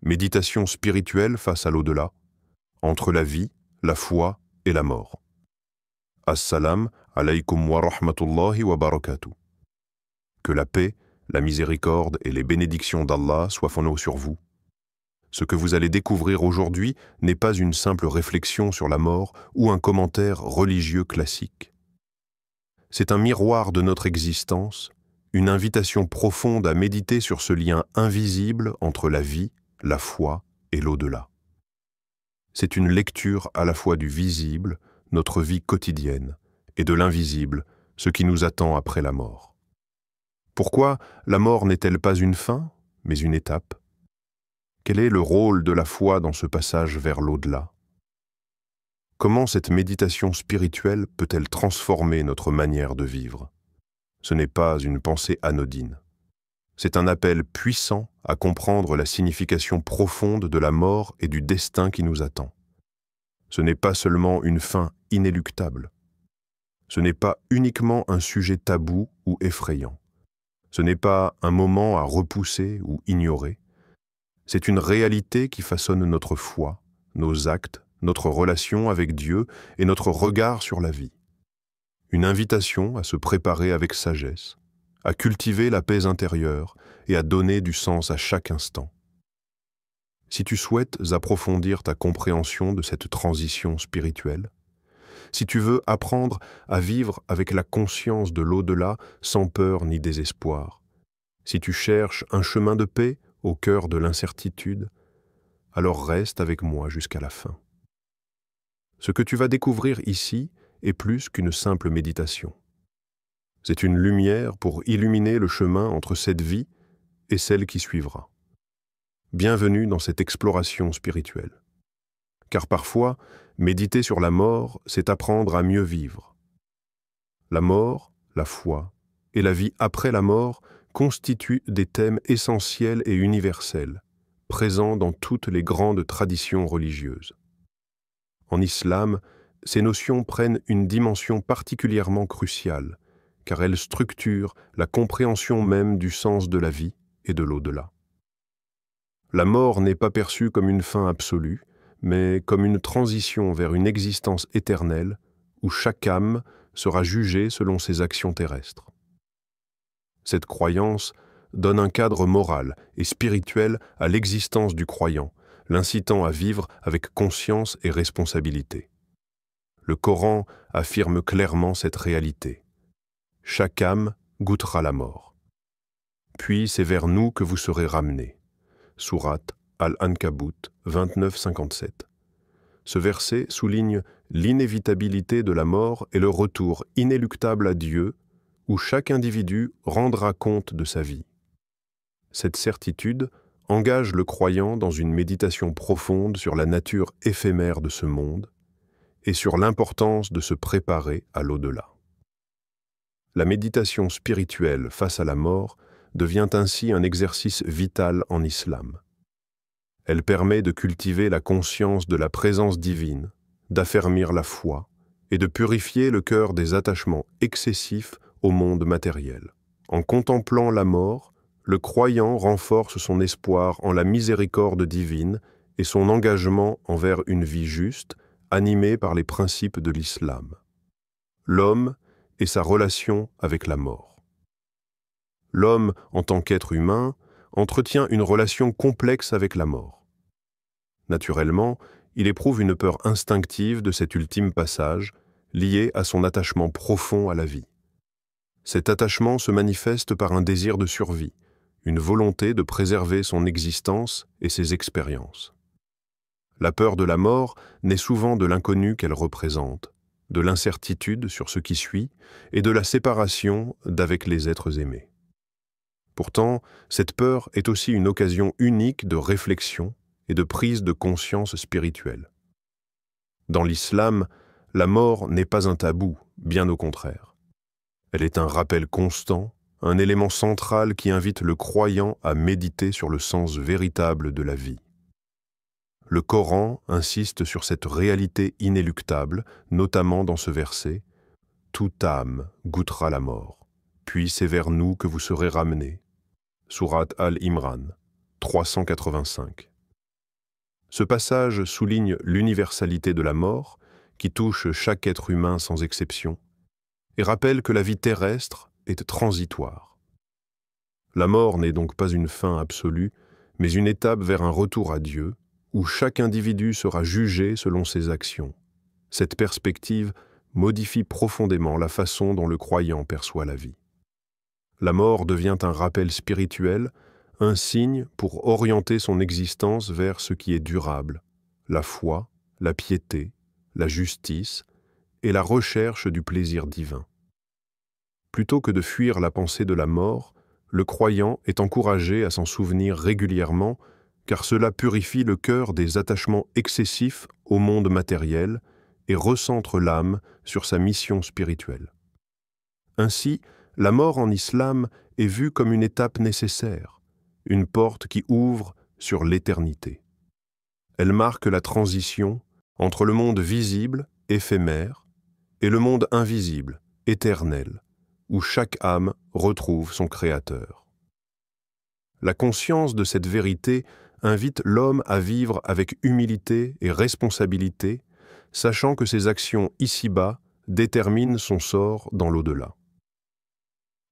Méditation spirituelle face à l'au-delà, entre la vie, la foi et la mort. Assalam alaykum wa rahmatullahi wa barakatuh. Que la paix, la miséricorde et les bénédictions d'Allah soient fondées sur vous. Ce que vous allez découvrir aujourd'hui n'est pas une simple réflexion sur la mort ou un commentaire religieux classique. C'est un miroir de notre existence, une invitation profonde à méditer sur ce lien invisible entre la vie, la foi et l'au-delà. C'est une lecture à la fois du visible, notre vie quotidienne, et de l'invisible, ce qui nous attend après la mort. Pourquoi la mort n'est-elle pas une fin, mais une étape? Quel est le rôle de la foi dans ce passage vers l'au-delà? Comment cette méditation spirituelle peut-elle transformer notre manière de vivre? Ce n'est pas une pensée anodine. C'est un appel puissant à comprendre la signification profonde de la mort et du destin qui nous attend. Ce n'est pas seulement une fin inéluctable. Ce n'est pas uniquement un sujet tabou ou effrayant. Ce n'est pas un moment à repousser ou ignorer. C'est une réalité qui façonne notre foi, nos actes, notre relation avec Dieu et notre regard sur la vie. Une invitation à se préparer avec sagesse, à cultiver la paix intérieure et à donner du sens à chaque instant. Si tu souhaites approfondir ta compréhension de cette transition spirituelle, si tu veux apprendre à vivre avec la conscience de l'au-delà sans peur ni désespoir, si tu cherches un chemin de paix au cœur de l'incertitude, alors reste avec moi jusqu'à la fin. Ce que tu vas découvrir ici est plus qu'une simple méditation. C'est une lumière pour illuminer le chemin entre cette vie et celle qui suivra. Bienvenue dans cette exploration spirituelle. Car parfois, méditer sur la mort, c'est apprendre à mieux vivre. La mort, la foi et la vie après la mort constituent des thèmes essentiels et universels, présents dans toutes les grandes traditions religieuses. En islam, ces notions prennent une dimension particulièrement cruciale, car elles structurent la compréhension même du sens de la vie et de l'au-delà. La mort n'est pas perçue comme une fin absolue, mais comme une transition vers une existence éternelle où chaque âme sera jugée selon ses actions terrestres. Cette croyance donne un cadre moral et spirituel à l'existence du croyant, l'incitant à vivre avec conscience et responsabilité. Le Coran affirme clairement cette réalité. Chaque âme goûtera la mort. Puis c'est vers nous que vous serez ramenés. Sourate Al-Ankabut 29-57. Ce verset souligne l'inévitabilité de la mort et le retour inéluctable à Dieu, où chaque individu rendra compte de sa vie. Cette certitude engage le croyant dans une méditation profonde sur la nature éphémère de ce monde et sur l'importance de se préparer à l'au-delà. La méditation spirituelle face à la mort devient ainsi un exercice vital en islam. Elle permet de cultiver la conscience de la présence divine, d'affermir la foi et de purifier le cœur des attachements excessifs au monde matériel. En contemplant la mort, le croyant renforce son espoir en la miséricorde divine et son engagement envers une vie juste, animée par les principes de l'islam. L'homme et sa relation avec la mort. L'homme, en tant qu'être humain, entretient une relation complexe avec la mort. Naturellement, il éprouve une peur instinctive de cet ultime passage, lié à son attachement profond à la vie. Cet attachement se manifeste par un désir de survie, une volonté de préserver son existence et ses expériences. La peur de la mort naît souvent de l'inconnu qu'elle représente, de l'incertitude sur ce qui suit et de la séparation d'avec les êtres aimés. Pourtant, cette peur est aussi une occasion unique de réflexion et de prise de conscience spirituelle. Dans l'islam, la mort n'est pas un tabou, bien au contraire. Elle est un rappel constant, un élément central qui invite le croyant à méditer sur le sens véritable de la vie. Le Coran insiste sur cette réalité inéluctable, notamment dans ce verset « Toute âme goûtera la mort, puis c'est vers nous que vous serez ramenés » Sourate Al-Imran 385. Ce passage souligne l'universalité de la mort, qui touche chaque être humain sans exception, et rappelle que la vie terrestre est transitoire. La mort n'est donc pas une fin absolue, mais une étape vers un retour à Dieu, où chaque individu sera jugé selon ses actions. Cette perspective modifie profondément la façon dont le croyant perçoit la vie. La mort devient un rappel spirituel, un signe pour orienter son existence vers ce qui est durable, la foi, la piété, la justice et la recherche du plaisir divin. Plutôt que de fuir la pensée de la mort, le croyant est encouragé à s'en souvenir régulièrement, car cela purifie le cœur des attachements excessifs au monde matériel et recentre l'âme sur sa mission spirituelle. Ainsi, la mort en islam est vue comme une étape nécessaire, une porte qui ouvre sur l'éternité. Elle marque la transition entre le monde visible, éphémère, et le monde invisible, éternel, où chaque âme retrouve son Créateur. La conscience de cette vérité invite l'homme à vivre avec humilité et responsabilité, sachant que ses actions ici-bas déterminent son sort dans l'au-delà.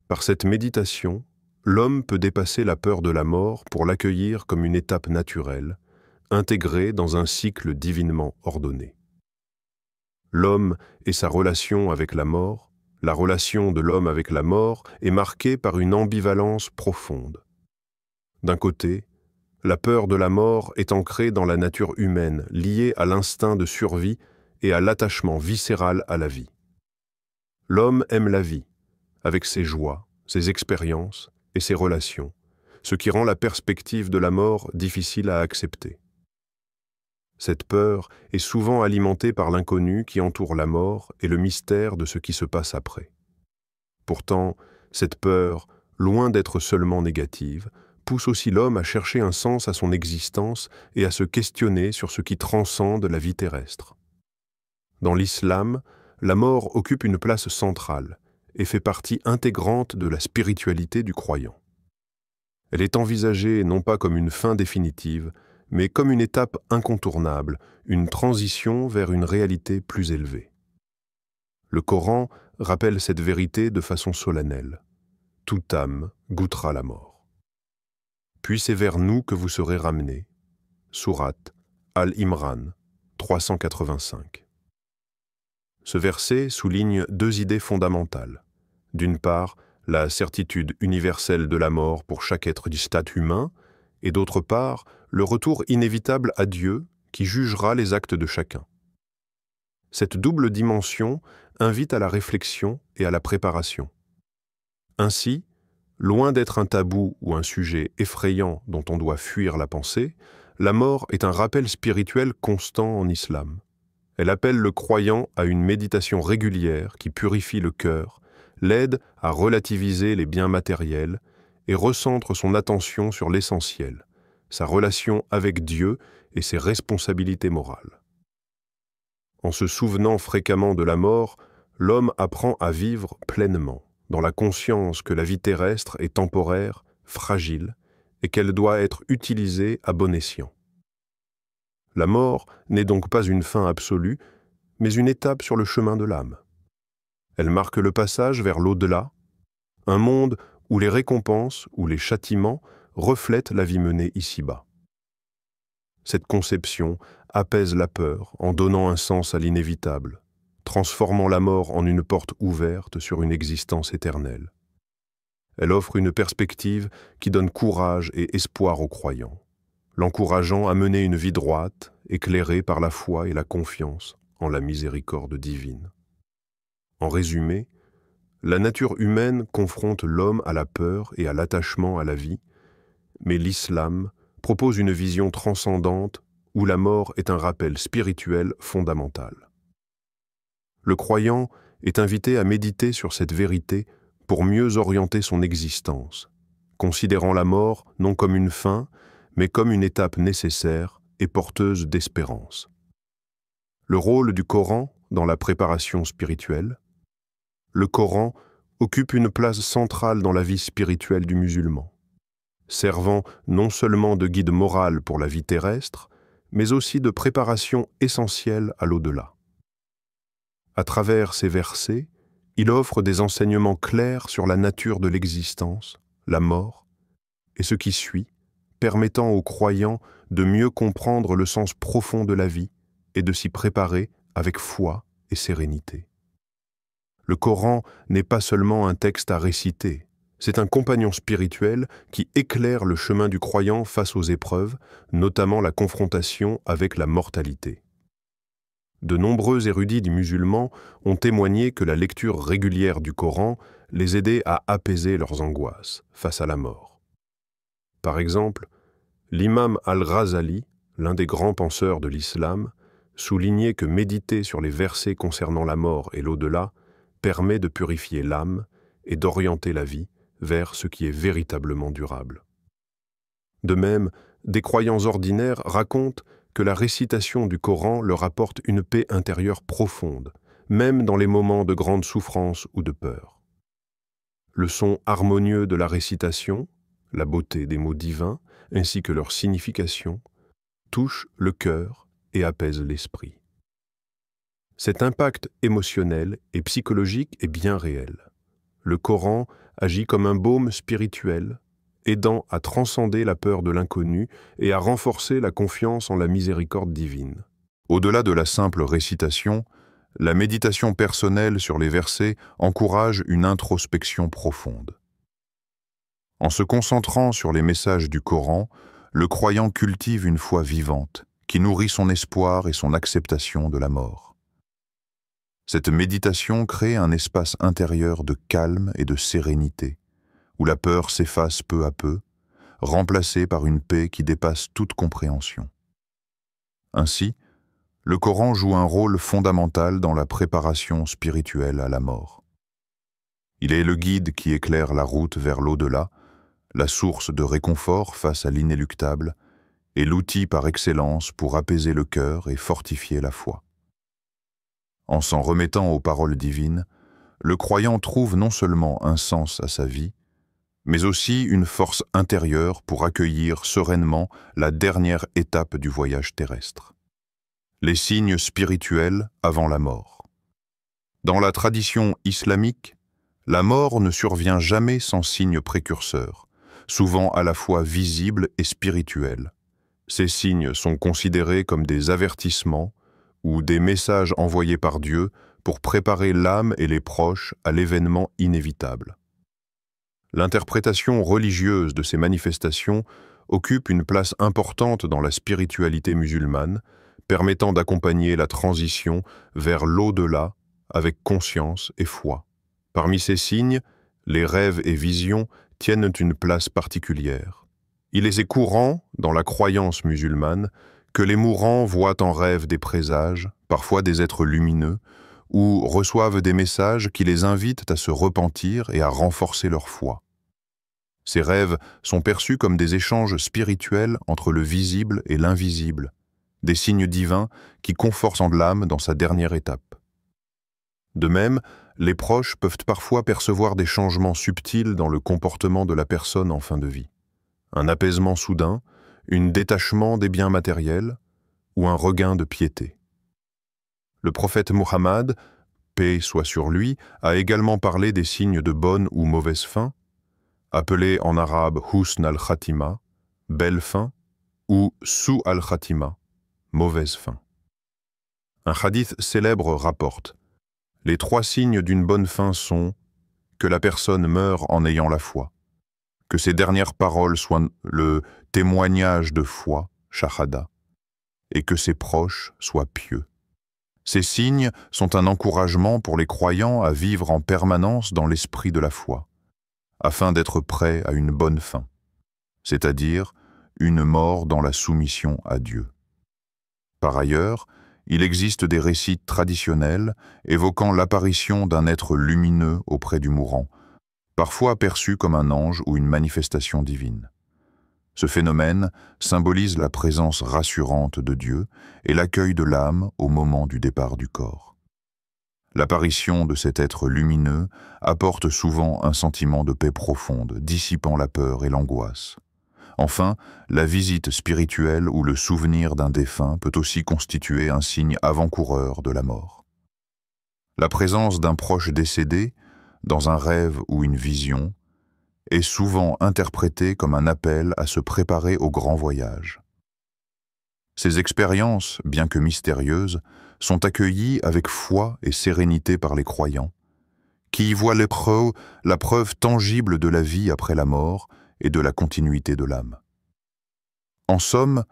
Par cette méditation, l'homme peut dépasser la peur de la mort pour l'accueillir comme une étape naturelle, intégrée dans un cycle divinement ordonné. L'homme et sa relation avec la mort, la relation de l'homme avec la mort est marquée par une ambivalence profonde. D'un côté, la peur de la mort est ancrée dans la nature humaine, liée à l'instinct de survie et à l'attachement viscéral à la vie. L'homme aime la vie, avec ses joies, ses expériences et ses relations, ce qui rend la perspective de la mort difficile à accepter. Cette peur est souvent alimentée par l'inconnu qui entoure la mort et le mystère de ce qui se passe après. Pourtant, cette peur, loin d'être seulement négative, pousse aussi l'homme à chercher un sens à son existence et à se questionner sur ce qui transcende la vie terrestre. Dans l'islam, la mort occupe une place centrale et fait partie intégrante de la spiritualité du croyant. Elle est envisagée non pas comme une fin définitive, mais comme une étape incontournable, une transition vers une réalité plus élevée. Le Coran rappelle cette vérité de façon solennelle. Toute âme goûtera la mort. Puis c'est vers nous que vous serez ramenés. Sourate Al-Imran 385. Ce verset souligne deux idées fondamentales. D'une part, la certitude universelle de la mort pour chaque être du statut humain, et d'autre part, le retour inévitable à Dieu qui jugera les actes de chacun. Cette double dimension invite à la réflexion et à la préparation. Ainsi, loin d'être un tabou ou un sujet effrayant dont on doit fuir la pensée, la mort est un rappel spirituel constant en islam. Elle appelle le croyant à une méditation régulière qui purifie le cœur, l'aide à relativiser les biens matériels et recentre son attention sur l'essentiel, sa relation avec Dieu et ses responsabilités morales. En se souvenant fréquemment de la mort, l'homme apprend à vivre pleinement, dans la conscience que la vie terrestre est temporaire, fragile, et qu'elle doit être utilisée à bon escient. La mort n'est donc pas une fin absolue, mais une étape sur le chemin de l'âme. Elle marque le passage vers l'au-delà, un monde où les récompenses ou les châtiments reflètent la vie menée ici-bas. Cette conception apaise la peur en donnant un sens à l'inévitable, transformant la mort en une porte ouverte sur une existence éternelle. Elle offre une perspective qui donne courage et espoir aux croyants, l'encourageant à mener une vie droite, éclairée par la foi et la confiance en la miséricorde divine. En résumé, la nature humaine confronte l'homme à la peur et à l'attachement à la vie, mais l'islam propose une vision transcendante où la mort est un rappel spirituel fondamental. Le croyant est invité à méditer sur cette vérité pour mieux orienter son existence, considérant la mort non comme une fin, mais comme une étape nécessaire et porteuse d'espérance. Le rôle du Coran dans la préparation spirituelle. Le Coran occupe une place centrale dans la vie spirituelle du musulman, servant non seulement de guide moral pour la vie terrestre, mais aussi de préparation essentielle à l'au-delà. À travers ces versets, il offre des enseignements clairs sur la nature de l'existence, la mort et ce qui suit, permettant aux croyants de mieux comprendre le sens profond de la vie et de s'y préparer avec foi et sérénité. Le Coran n'est pas seulement un texte à réciter, c'est un compagnon spirituel qui éclaire le chemin du croyant face aux épreuves, notamment la confrontation avec la mortalité. De nombreux érudits musulmans ont témoigné que la lecture régulière du Coran les aidait à apaiser leurs angoisses face à la mort. Par exemple, l'imam al-Ghazali, l'un des grands penseurs de l'islam, soulignait que méditer sur les versets concernant la mort et l'au-delà permet de purifier l'âme et d'orienter la vie vers ce qui est véritablement durable. De même, des croyants ordinaires racontent que la récitation du Coran leur apporte une paix intérieure profonde, même dans les moments de grande souffrance ou de peur. Le son harmonieux de la récitation, la beauté des mots divins, ainsi que leur signification, touche le cœur et apaise l'esprit. Cet impact émotionnel et psychologique est bien réel. Le Coran agit comme un baume spirituel, aidant à transcender la peur de l'inconnu et à renforcer la confiance en la miséricorde divine. Au-delà de la simple récitation, la méditation personnelle sur les versets encourage une introspection profonde. En se concentrant sur les messages du Coran, le croyant cultive une foi vivante qui nourrit son espoir et son acceptation de la mort. Cette méditation crée un espace intérieur de calme et de sérénité, où la peur s'efface peu à peu, remplacée par une paix qui dépasse toute compréhension. Ainsi, le Coran joue un rôle fondamental dans la préparation spirituelle à la mort. Il est le guide qui éclaire la route vers l'au-delà, la source de réconfort face à l'inéluctable et l'outil par excellence pour apaiser le cœur et fortifier la foi. En s'en remettant aux paroles divines, le croyant trouve non seulement un sens à sa vie, mais aussi une force intérieure pour accueillir sereinement la dernière étape du voyage terrestre. Les signes spirituels avant la mort. Dans la tradition islamique, la mort ne survient jamais sans signe précurseur, souvent à la fois visibles et spirituels. Ces signes sont considérés comme des avertissements ou des messages envoyés par Dieu pour préparer l'âme et les proches à l'événement inévitable. L'interprétation religieuse de ces manifestations occupe une place importante dans la spiritualité musulmane, permettant d'accompagner la transition vers l'au-delà avec conscience et foi. Parmi ces signes, les rêves et visions tiennent une place particulière. Il est courant, dans la croyance musulmane, que les mourants voient en rêve des présages, parfois des êtres lumineux, ou reçoivent des messages qui les invitent à se repentir et à renforcer leur foi. Ces rêves sont perçus comme des échanges spirituels entre le visible et l'invisible, des signes divins qui confortent l'âme dans sa dernière étape. De même, les proches peuvent parfois percevoir des changements subtils dans le comportement de la personne en fin de vie. Un apaisement soudain, un détachement des biens matériels ou un regain de piété. Le prophète Muhammad, paix soit sur lui, a également parlé des signes de bonne ou mauvaise fin, appelés en arabe husn al-khatima, belle fin, ou su al-khatima, mauvaise fin. Un hadith célèbre rapporte: les 3 signes d'une bonne fin sont que la personne meure en ayant la foi, que ses dernières paroles soient le témoignage de foi, shahada, et que ses proches soient pieux. Ces signes sont un encouragement pour les croyants à vivre en permanence dans l'esprit de la foi, afin d'être prêts à une bonne fin, c'est-à-dire une mort dans la soumission à Dieu. Par ailleurs, il existe des récits traditionnels évoquant l'apparition d'un être lumineux auprès du mourant, parfois perçu comme un ange ou une manifestation divine. Ce phénomène symbolise la présence rassurante de Dieu et l'accueil de l'âme au moment du départ du corps. L'apparition de cet être lumineux apporte souvent un sentiment de paix profonde, dissipant la peur et l'angoisse. Enfin, la visite spirituelle ou le souvenir d'un défunt peut aussi constituer un signe avant-coureur de la mort. La présence d'un proche décédé, dans un rêve ou une vision, est souvent interprétée comme un appel à se préparer au grand voyage. Ces expériences, bien que mystérieuses, sont accueillies avec foi et sérénité par les croyants, qui y voient la preuve tangible de la vie après la mort et de la continuité de l'âme. En somme,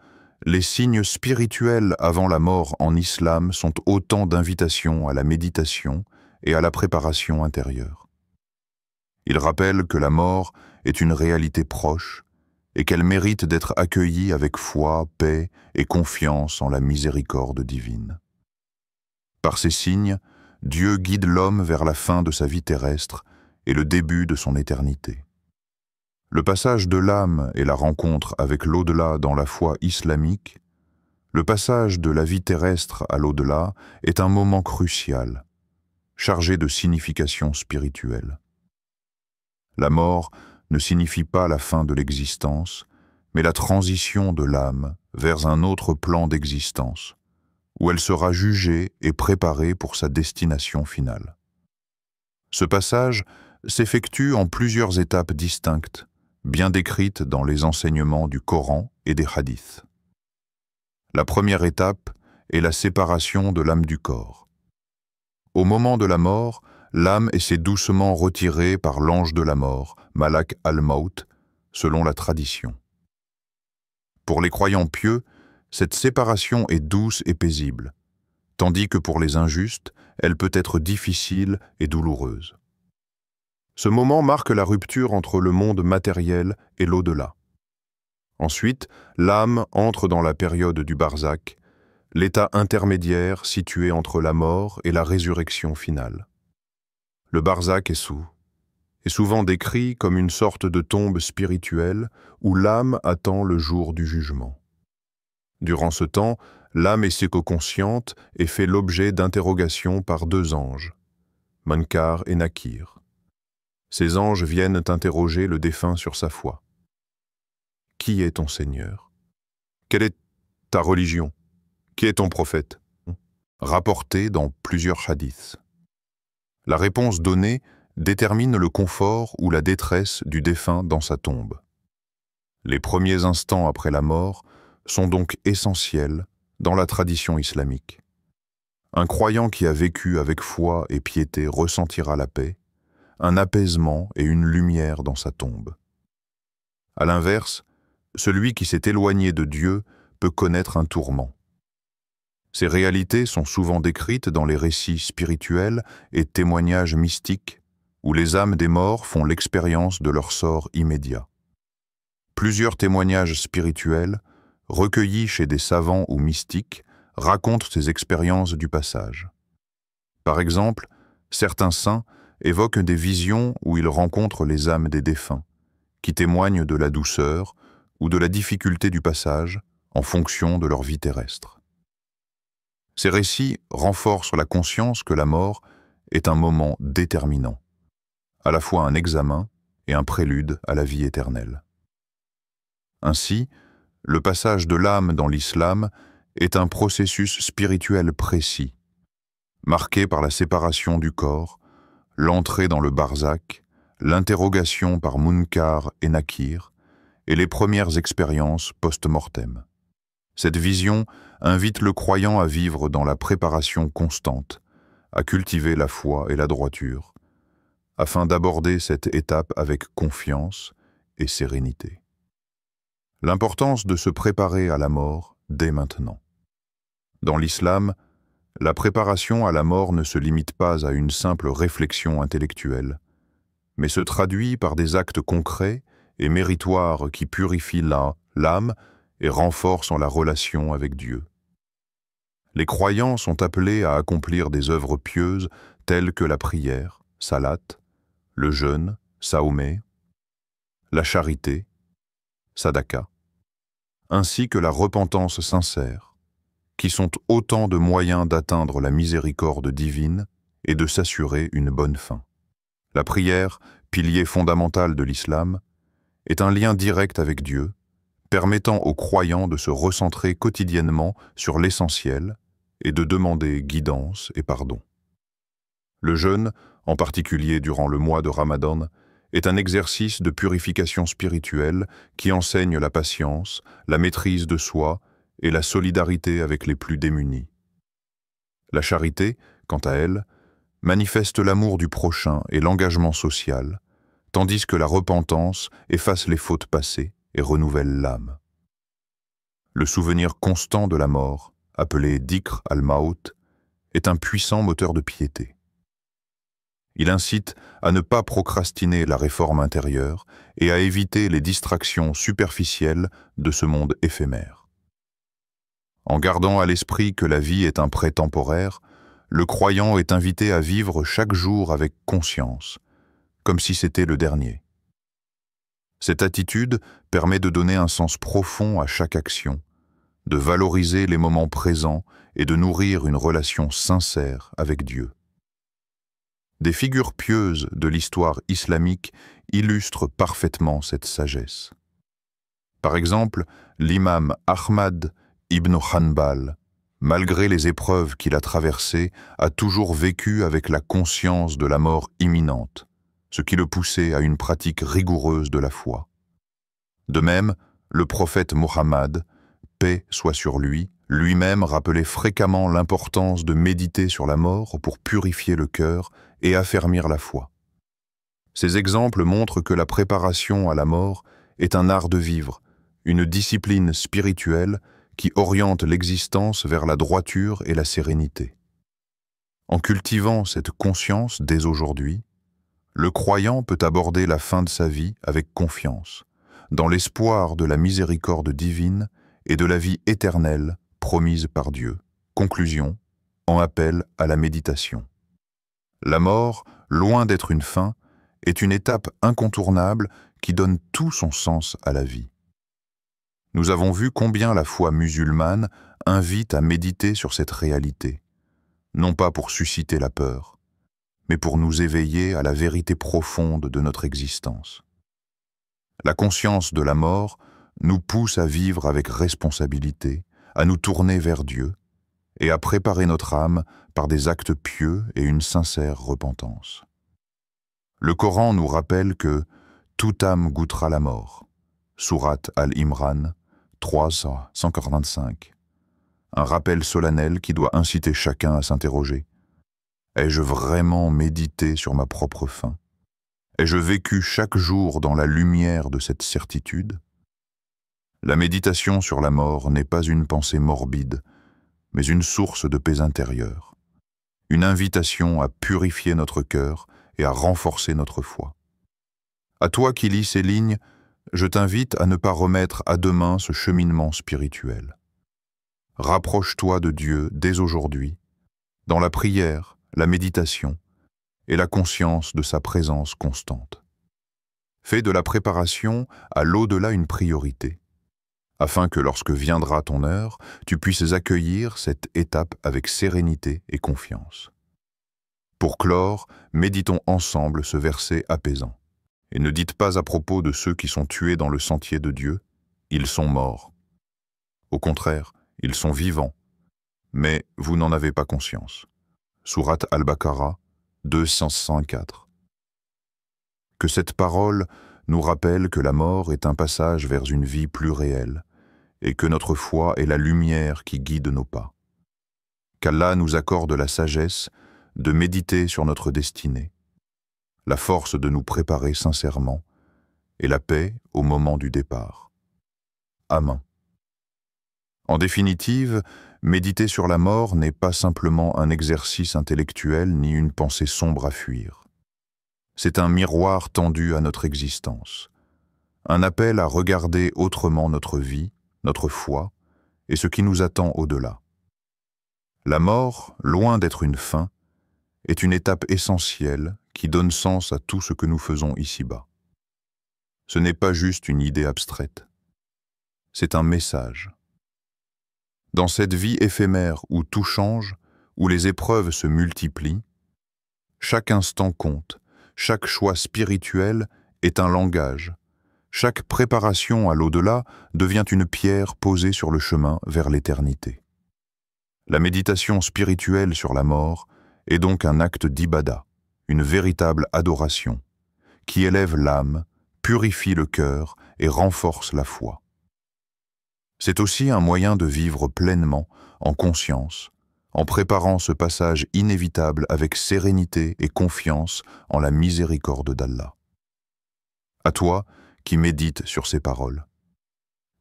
les signes spirituels avant la mort en islam sont autant d'invitations à la méditation et à la préparation intérieure. Ils rappellent que la mort est une réalité proche et qu'elle mérite d'être accueillie avec foi, paix et confiance en la miséricorde divine. Par ces signes, Dieu guide l'homme vers la fin de sa vie terrestre et le début de son éternité. Le passage de l'âme et la rencontre avec l'au-delà dans la foi islamique, le passage de la vie terrestre à l'au-delà est un moment crucial, chargé de signification spirituelle. La mort ne signifie pas la fin de l'existence, mais la transition de l'âme vers un autre plan d'existence, où elle sera jugée et préparée pour sa destination finale. Ce passage s'effectue en plusieurs étapes distinctes, bien décrites dans les enseignements du Coran et des hadiths. La première étape est la séparation de l'âme du corps. Au moment de la mort, l'âme essaie doucement retirée par l'ange de la mort, Malak al-Maut, selon la tradition. Pour les croyants pieux, cette séparation est douce et paisible, tandis que pour les injustes, elle peut être difficile et douloureuse. Ce moment marque la rupture entre le monde matériel et l'au-delà. Ensuite, l'âme entre dans la période du barzakh, l'état intermédiaire situé entre la mort et la résurrection finale. Le barzakh est souvent décrit comme une sorte de tombe spirituelle où l'âme attend le jour du jugement. Durant ce temps, l'âme est séco-consciente et fait l'objet d'interrogations par deux anges, Munkar et Nakir. Ces anges viennent interroger le défunt sur sa foi. Qui est ton Seigneur? Quelle est ta religion? Qui est ton prophète? Rapporté dans plusieurs hadiths. La réponse donnée détermine le confort ou la détresse du défunt dans sa tombe. Les premiers instants après la mort sont donc essentiels dans la tradition islamique. Un croyant qui a vécu avec foi et piété ressentira la paix, un apaisement et une lumière dans sa tombe. À l'inverse, celui qui s'est éloigné de Dieu peut connaître un tourment. Ces réalités sont souvent décrites dans les récits spirituels et témoignages mystiques où les âmes des morts font l'expérience de leur sort immédiat. Plusieurs témoignages spirituels, recueillis chez des savants ou mystiques, racontent ces expériences du passage. Par exemple, certains saints évoquent des visions où ils rencontrent les âmes des défunts, qui témoignent de la douceur ou de la difficulté du passage en fonction de leur vie terrestre. Ces récits renforcent la conscience que la mort est un moment déterminant, à la fois un examen et un prélude à la vie éternelle. Ainsi, le passage de l'âme dans l'islam est un processus spirituel précis, marqué par la séparation du corps, l'entrée dans le barzakh, l'interrogation par Munkar et Nakir, et les premières expériences post-mortem. Cette vision invite le croyant à vivre dans la préparation constante, à cultiver la foi et la droiture, afin d'aborder cette étape avec confiance et sérénité. L'importance de se préparer à la mort dès maintenant. Dans l'islam, la préparation à la mort ne se limite pas à une simple réflexion intellectuelle, mais se traduit par des actes concrets et méritoires qui purifient l'âme et renforcent la relation avec Dieu. Les croyants sont appelés à accomplir des œuvres pieuses telles que la prière, salat, le jeûne, saoumé, la charité, sadaka, ainsi que la repentance sincère, qui sont autant de moyens d'atteindre la miséricorde divine et de s'assurer une bonne fin. La prière, pilier fondamental de l'islam, est un lien direct avec Dieu permettant aux croyants de se recentrer quotidiennement sur l'essentiel et de demander guidance et pardon. Le jeûne, en particulier durant le mois de Ramadan, est un exercice de purification spirituelle qui enseigne la patience, la maîtrise de soi et la solidarité avec les plus démunis. La charité, quant à elle, manifeste l'amour du prochain et l'engagement social, tandis que la repentance efface les fautes passées et renouvelle l'âme. Le souvenir constant de la mort, appelé Dhikr al-Maut, est un puissant moteur de piété. Il incite à ne pas procrastiner la réforme intérieure et à éviter les distractions superficielles de ce monde éphémère. En gardant à l'esprit que la vie est un prêt temporaire, le croyant est invité à vivre chaque jour avec conscience, comme si c'était le dernier. Cette attitude permet de donner un sens profond à chaque action, de valoriser les moments présents et de nourrir une relation sincère avec Dieu. Des figures pieuses de l'histoire islamique illustrent parfaitement cette sagesse. Par exemple, l'imam Ahmad ibn Hanbal, malgré les épreuves qu'il a traversées, a toujours vécu avec la conscience de la mort imminente, ce qui le poussait à une pratique rigoureuse de la foi. De même, le prophète Mohammed, paix soit sur lui, lui-même rappelait fréquemment l'importance de méditer sur la mort pour purifier le cœur et affermir la foi. Ces exemples montrent que la préparation à la mort est un art de vivre, une discipline spirituelle qui oriente l'existence vers la droiture et la sérénité. En cultivant cette conscience dès aujourd'hui, le croyant peut aborder la fin de sa vie avec confiance, dans l'espoir de la miséricorde divine et de la vie éternelle promise par Dieu. Conclusion, en appel à la méditation. La mort, loin d'être une fin, est une étape incontournable qui donne tout son sens à la vie. Nous avons vu combien la foi musulmane invite à méditer sur cette réalité, non pas pour susciter la peur, mais pour nous éveiller à la vérité profonde de notre existence. La conscience de la mort nous pousse à vivre avec responsabilité, à nous tourner vers Dieu et à préparer notre âme par des actes pieux et une sincère repentance. Le Coran nous rappelle que « toute âme goûtera la mort » Sourate Al-Imran 3:145. Un rappel solennel qui doit inciter chacun à s'interroger. Ai-je vraiment médité sur ma propre fin? Ai-je vécu chaque jour dans la lumière de cette certitude? La méditation sur la mort n'est pas une pensée morbide, mais une source de paix intérieure, une invitation à purifier notre cœur et à renforcer notre foi. À toi qui lis ces lignes, je t'invite à ne pas remettre à demain ce cheminement spirituel. Rapproche-toi de Dieu dès aujourd'hui, dans la prière, la méditation et la conscience de sa présence constante. Fais de la préparation à l'au-delà une priorité, afin que lorsque viendra ton heure, tu puisses accueillir cette étape avec sérénité et confiance. Pour clore, méditons ensemble ce verset apaisant. Et ne dites pas à propos de ceux qui sont tués dans le sentier de Dieu, ils sont morts. Au contraire, ils sont vivants, mais vous n'en avez pas conscience. Sourate Al-Baqarah 204. Que cette parole nous rappelle que la mort est un passage vers une vie plus réelle, et que notre foi est la lumière qui guide nos pas. Qu'Allah nous accorde la sagesse de méditer sur notre destinée, la force de nous préparer sincèrement et la paix au moment du départ. Amen. En définitive, méditer sur la mort n'est pas simplement un exercice intellectuel ni une pensée sombre à fuir. C'est un miroir tendu à notre existence, un appel à regarder autrement notre vie, notre foi et ce qui nous attend au-delà. La mort, loin d'être une fin, est une étape essentielle qui donne sens à tout ce que nous faisons ici-bas. Ce n'est pas juste une idée abstraite, c'est un message. Dans cette vie éphémère où tout change, où les épreuves se multiplient, chaque instant compte, chaque choix spirituel est un langage, Chaque préparation à l'au-delà devient une pierre posée sur le chemin vers l'éternité. La méditation spirituelle sur la mort est donc un acte d'ibada, une véritable adoration, qui élève l'âme, purifie le cœur et renforce la foi. C'est aussi un moyen de vivre pleinement, en conscience, en préparant ce passage inévitable avec sérénité et confiance en la miséricorde d'Allah. À toi qui médites sur ces paroles.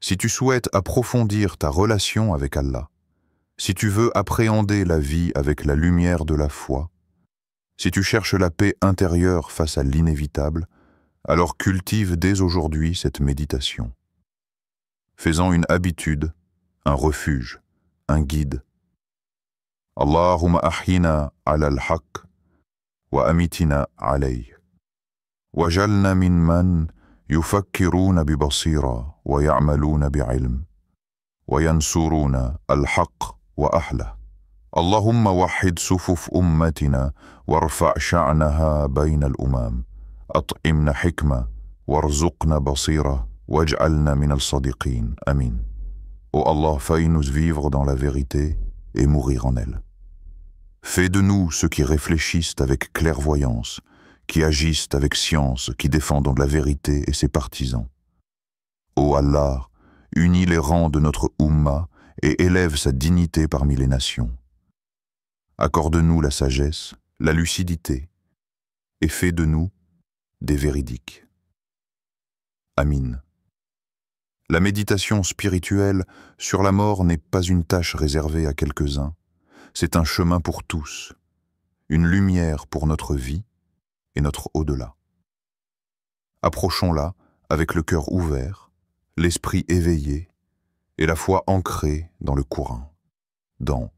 Si tu souhaites approfondir ta relation avec Allah, si tu veux appréhender la vie avec la lumière de la foi, si tu cherches la paix intérieure face à l'inévitable, alors cultive dès aujourd'hui cette méditation. Fais-en une habitude, un refuge, un guide. Allahumma ahyina ala al-haq wa amitina alayh. Wajalna min man yufakkiruna bi basira wa ya'maluna bi ilm wa yansuruna al-haq wa ahla. Allahumma wahid sufuf ummatina warfa' sha'naha bayna al-umam. أطعمنا حكمة وارزقنا بصيرة واجعلنا من الصادقين. Amin. Ô Allah, fais-nous vivre dans la vérité et mourir en elle. Fais de nous ceux qui réfléchissent avec clairvoyance, qui agissent avec science, qui défendent la vérité et ses partisans. Ô Allah, unis les rangs de notre Ummah et élève sa dignité parmi les nations. Accorde-nous la sagesse, la lucidité, et fais de nous des véridiques. Amin. La méditation spirituelle sur la mort n'est pas une tâche réservée à quelques-uns, c'est un chemin pour tous, une lumière pour notre vie et notre au-delà. Approchons-la avec le cœur ouvert, l'esprit éveillé et la foi ancrée dans le Coran, dans